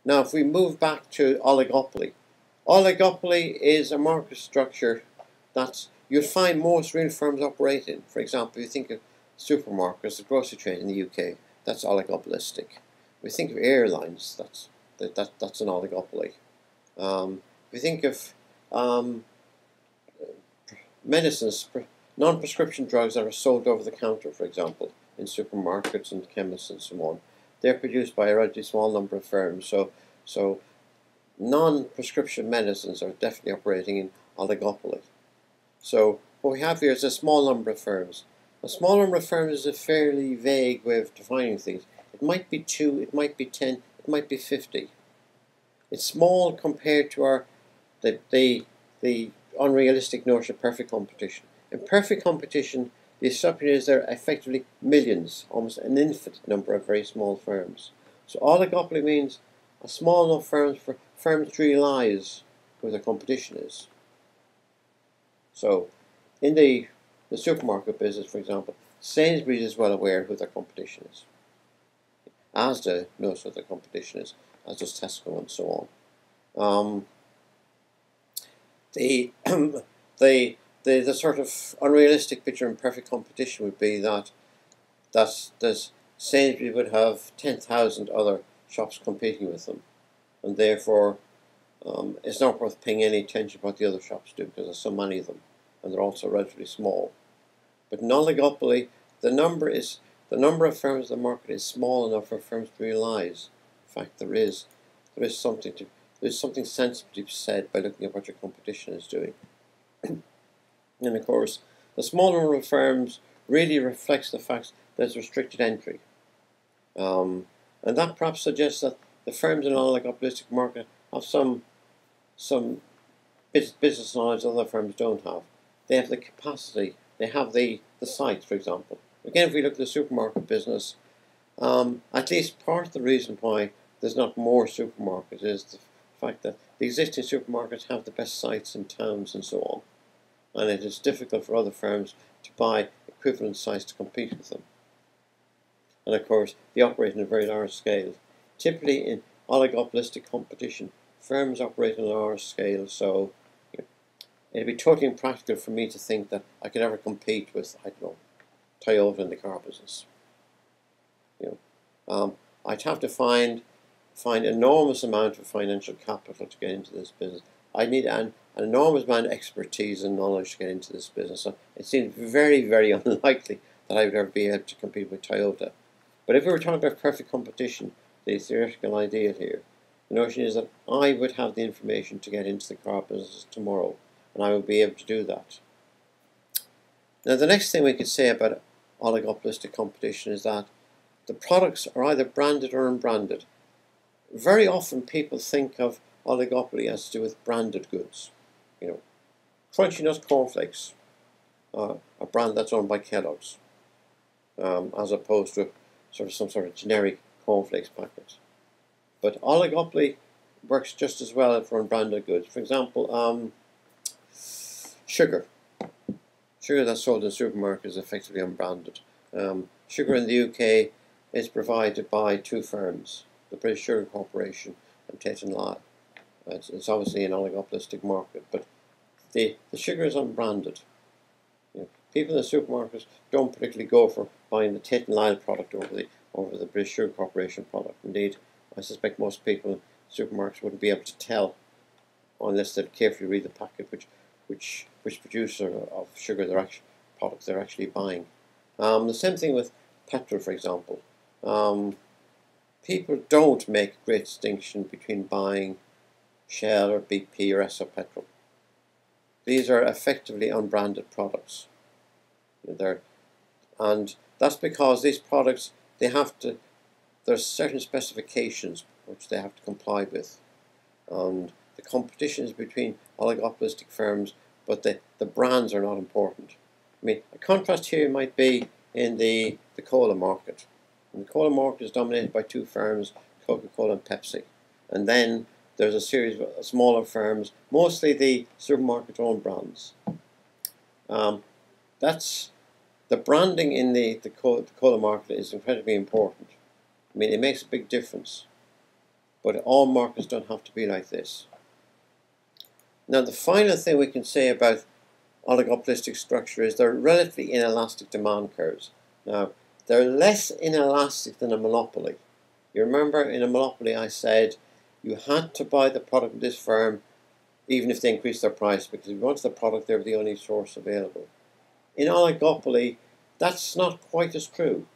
Now, if we move back to oligopoly, oligopoly is a market structure that you'll find most real firms operate in. For example, if you think of supermarkets, the grocery trade in the UK, that's oligopolistic. If you think of airlines, that's an oligopoly. If you think of medicines, non-prescription drugs that are sold over the counter, for example, in supermarkets and chemists and so on, they're produced by a relatively small number of firms. So non-prescription medicines are definitely operating in oligopoly. So what we have here is a small number of firms. A small number of firms is a fairly vague way of defining things. It might be 2, it might be 10, it might be 50. It's small compared to the unrealistic notion of perfect competition. In perfect competition, the assumption is there are effectively millions, almost an infinite number of very small firms. So oligopoly means a small enough firms for firms to realise who their competition is. So in the supermarket business, for example, Sainsbury's is well aware who their competition is. Asda knows who their competition is, as does Tesco and so on. The sort of unrealistic picture in perfect competition would be that Sainsbury's would have 10,000 other shops competing with them, and therefore it's not worth paying any attention to what the other shops do because there's so many of them, and they're also relatively small. But in oligopoly, the number of firms in the market is small enough for firms to realise. In fact, there is something sensible to be said by looking at what your competition is doing. And of course, the small number of firms really reflects the fact that there's restricted entry. And that perhaps suggests that the firms in an oligopolistic market have some business knowledge that other firms don't have. They have the capacity, they have the site, for example. Again, if we look at the supermarket business, at least part of the reason why there's not more supermarkets is the fact that the existing supermarkets have the best sites in towns and so on. And it is difficult for other firms to buy equivalent sites to compete with them. And of course, they operate on a very large scale. Typically in oligopolistic competition, firms operate on a large scale, so it'd be totally impractical for me to think that I could ever compete with, I don't know, Toyota in the car business. I'd have to find enormous amount of financial capital to get into this business. I need an enormous amount of expertise and knowledge to get into this business. So it seems very, very unlikely that I would ever be able to compete with Toyota. But if we were talking about perfect competition, the theoretical ideal here, the notion is that I would have the information to get into the car business tomorrow, and I would be able to do that. Now, the next thing we could say about oligopolistic competition is that the products are either branded or unbranded. Very often people think of oligopoly as to do with branded goods. Crunchy Nut cornflakes are a brand that's owned by Kellogg's, as opposed to some sort of generic cornflakes packet. But oligopoly works just as well for unbranded goods. For example, sugar. Sugar that's sold in supermarkets is effectively unbranded. Sugar in the UK is provided by 2 firms, the British Sugar Corporation and Tate & Lyle. It's obviously an oligopolistic market, but the sugar is unbranded. People in the supermarkets don't particularly go for buying the Tate & Lyle product over the British Sugar Corporation product. Indeed, I suspect most people in supermarkets wouldn't be able to tell unless they carefully read the packet which producer of sugar products they're actually buying. The same thing with petrol, for example. People don't make a great distinction between buying Shell or BP or Esso petrol. These are effectively unbranded products. And that's because these products, there's certain specifications which they have to comply with. And the competition is between oligopolistic firms, but the brands are not important. I mean, a contrast here might be in the cola market. And the cola market is dominated by 2 firms, Coca-Cola and Pepsi. And then there's a series of smaller firms, mostly the supermarket-owned brands. The branding in the cola market is incredibly important. I mean, it makes a big difference. but all markets don't have to be like this. Now, the final thing we can say about oligopolistic structure is they're relatively inelastic demand curves. Now, they're less inelastic than a monopoly. You remember in a monopoly I said you had to buy the product of this firm even if they increased their price, because if you wanted the product, they were the only source available. In oligopoly, that's not quite as true.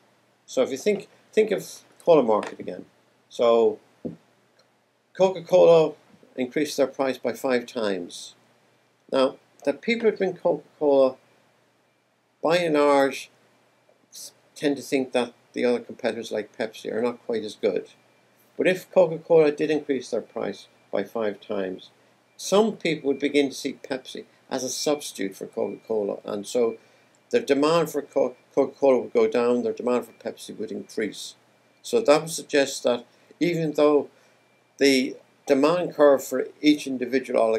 So if you think of cola market again. So Coca-Cola increased their price by 5 times. Now, the people who drink Coca-Cola, by and large, tend to think that the other competitors like Pepsi are not quite as good. But if Coca-Cola did increase their price by 5 times, some people would begin to see Pepsi as a substitute for Coca-Cola, and so the demand for Coca-Cola would go down, their demand for Pepsi would increase. So that would suggest that even though the demand curve for each individual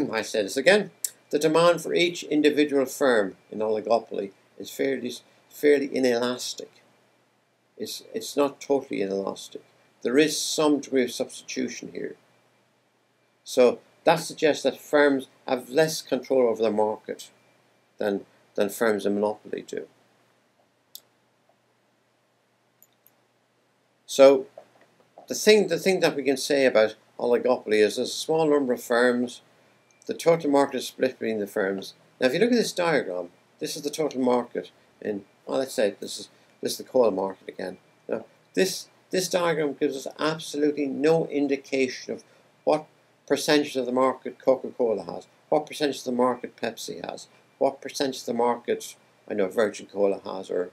I say this again, the demand for each individual firm in oligopoly is fairly inelastic. It's not totally inelastic. There is some degree of substitution here. So that suggests that firms have less control over the market than firms in monopoly do. So the thing that we can say about oligopoly is there's a small number of firms. The total market is split between the firms. Now, if you look at this diagram, this is the total market in. Well, let's say this is the coal market again. Now, this diagram gives us absolutely no indication of what percentage of the market Coca-Cola has, what percentage of the market Pepsi has, what percentage of the market Virgin Cola has, or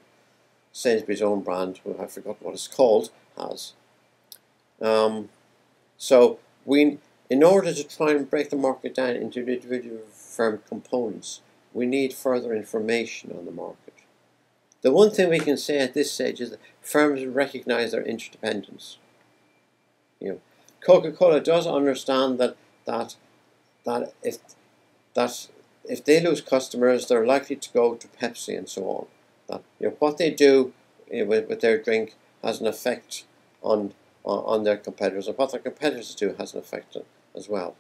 Sainsbury's own brand, I forgot what it's called, has. So in order to try and break the market down into individual firm components, we need further information on the market. The one thing we can say at this stage is that firms recognize their interdependence. Coca-Cola does understand that if they lose customers, they're likely to go to Pepsi and so on. That what they do with their drink has an effect on their competitors, and what their competitors do has an effect as well.